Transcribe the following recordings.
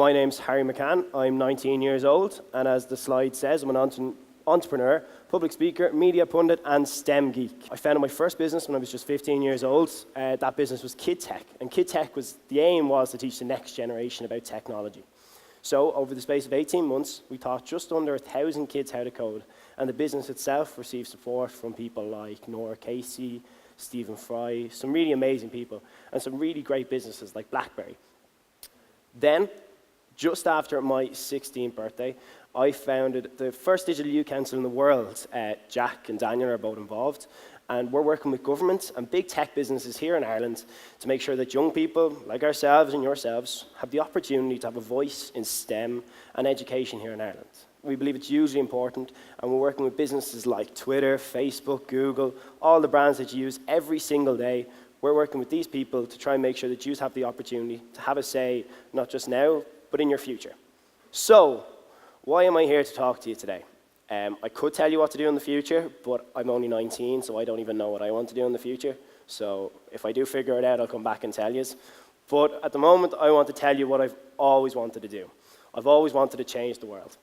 My name's Harry McCann. I'm 19 years old, and as the slide says, I'm an entrepreneur, public speaker, media pundit, and STEM geek. I founded my first business when I was just 15 years old. That business was Tech, and Tech the aim was to teach the next generation about technology. So over the space of 18 months, we taught just under 1,000 kids how to code, and the business itself received support from people like Nora Casey, Stephen Fry, some really amazing people, and some really great businesses like BlackBerry. Then, just after my 16th birthday, I founded the first digital youth council in the world. Jack and Daniel are both involved, and we're working with governments and big tech businesses here in Ireland to make sure that young people like ourselves and yourselves have the opportunity to have a voice in STEM and education here in Ireland. We believe it's hugely important, and we're working with businesses like Twitter, Facebook, Google, all the brands that you use every single day. We're working with these people to try and make sure that you have the opportunity to have a say, not just now, but in your future. So, why am I here to talk to you today? I could tell you what to do in the future, but I'm only 19, so I don't even know what I want to do in the future. So if I do figure it out, I'll come back and tell you. But at the moment, I want to tell you what I've always wanted to do. I've always wanted to change the world.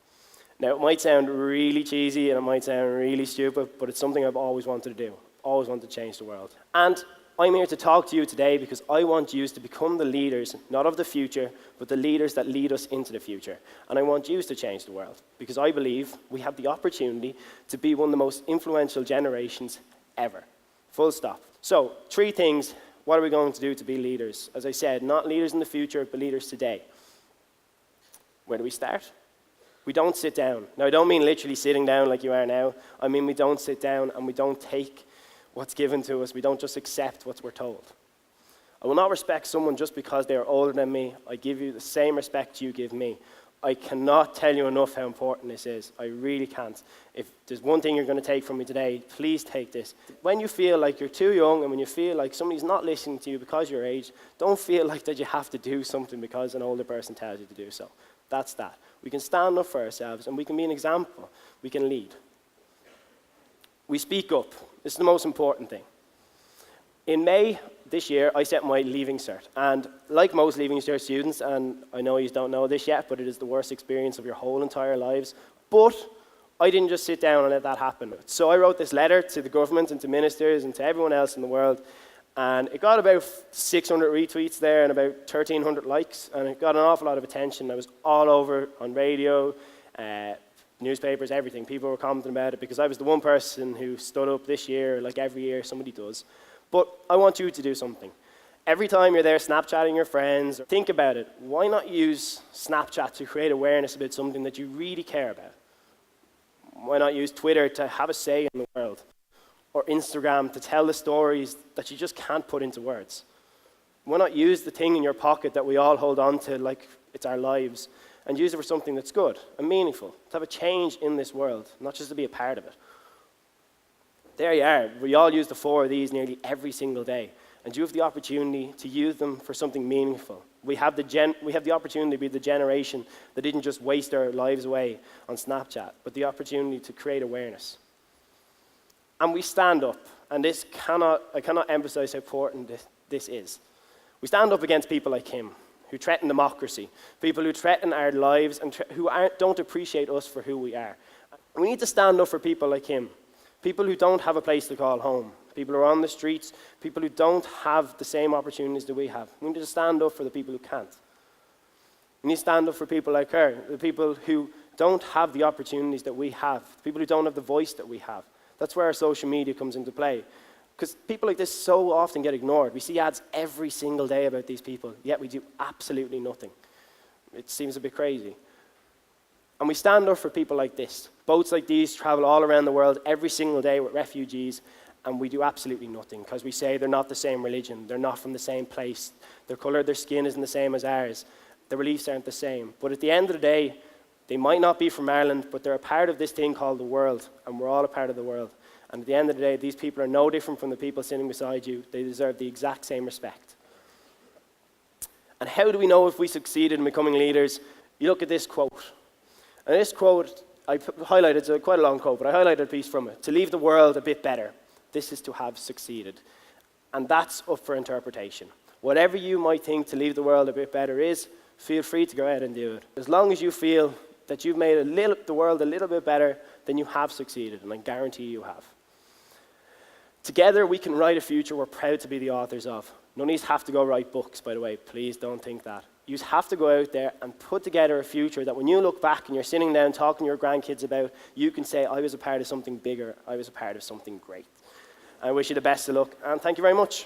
Now, it might sound really cheesy and it might sound really stupid, but it's something I've always wanted to do. Always wanted to change the world. And I'm here to talk to you today because I want you to become the leaders, not of the future, but the leaders that lead us into the future. And I want you to change the world because I believe we have the opportunity to be one of the most influential generations ever. Full stop. So, 3 things. What are we going to do to be leaders? As I said, not leaders in the future, but leaders today. Where do we start? We don't sit down. Now, I don't mean literally sitting down like you are now. I mean we don't sit down and we don't take what's given to us. We don't just accept what we're told. I will not respect someone just because they are older than me. I give you the same respect you give me. I cannot tell you enough how important this is. I really can't. If there's one thing you're going to take from me today, please take this. When you feel like you're too young and when you feel like somebody's not listening to you because of your age, don't feel like that you have to do something because an older person tells you to do so. That's that. We can stand up for ourselves and we can be an example. We can lead. We speak up. This is the most important thing. In May this year, I set my leaving cert. And like most leaving cert students, and I know you don't know this yet, but it is the worst experience of your whole entire lives. But I didn't just sit down and let that happen. So I wrote this letter to the government and to ministers and to everyone else in the world. And it got about 600 retweets there and about 1,300 likes. And it got an awful lot of attention. I was all over on radio, newspapers, everything. People were commenting about it because I was the one person who stood up this year, like every year somebody does. But I want you to do something. Every time you're there Snapchatting your friends, think about it. Why not use Snapchat to create awareness about something that you really care about? Why not use Twitter to have a say in the world? Or Instagram to tell the stories that you just can't put into words? Why not use the thing in your pocket that we all hold on to like it's our lives and use it for something that's good and meaningful, to have a change in this world, not just to be a part of it? There you are. We all use the 4 of these nearly every single day, and you have the opportunity to use them for something meaningful. We have the opportunity to be the generation that didn't just waste our lives away on Snapchat, but the opportunity to create awareness. And we stand up, and I cannot emphasize how important this is. We stand up against people like him, who threaten democracy, people who threaten our lives and who don't appreciate us for who we are. And we need to stand up for people like him, people who don't have a place to call home, people who are on the streets, people who don't have the same opportunities that we have. We need to stand up for the people who can't. We need to stand up for people like her, the people who don't have the opportunities that we have, the people who don't have the voice that we have. That's where our social media comes into play. Because people like this so often get ignored. We see ads every single day about these people, yet we do absolutely nothing. It seems a bit crazy. And we stand up for people like this. Boats like these travel all around the world every single day with refugees, and we do absolutely nothing because we say they're not the same religion, they're not from the same place, their color of their skin isn't the same as ours, their beliefs aren't the same. But at the end of the day, they might not be from Ireland, but they're a part of this thing called the world, and we're all a part of the world. And at the end of the day, these people are no different from the people sitting beside you. They deserve the exact same respect. And how do we know if we succeeded in becoming leaders? You look at this quote. And this quote, I highlighted, it's quite a long quote, but I highlighted a piece from it. To leave the world a bit better. This is to have succeeded. And that's up for interpretation. Whatever you might think to leave the world a bit better is, feel free to go ahead and do it. As long as you feel that you've made the world a little bit better, then you have succeeded, and I guarantee you have. Together, we can write a future we're proud to be the authors of. None of you have to go write books, by the way. Please don't think that. You have to go out there and put together a future that when you look back and you're sitting down talking to your grandkids about, you can say, I was a part of something bigger. I was a part of something great. I wish you the best of luck, and thank you very much.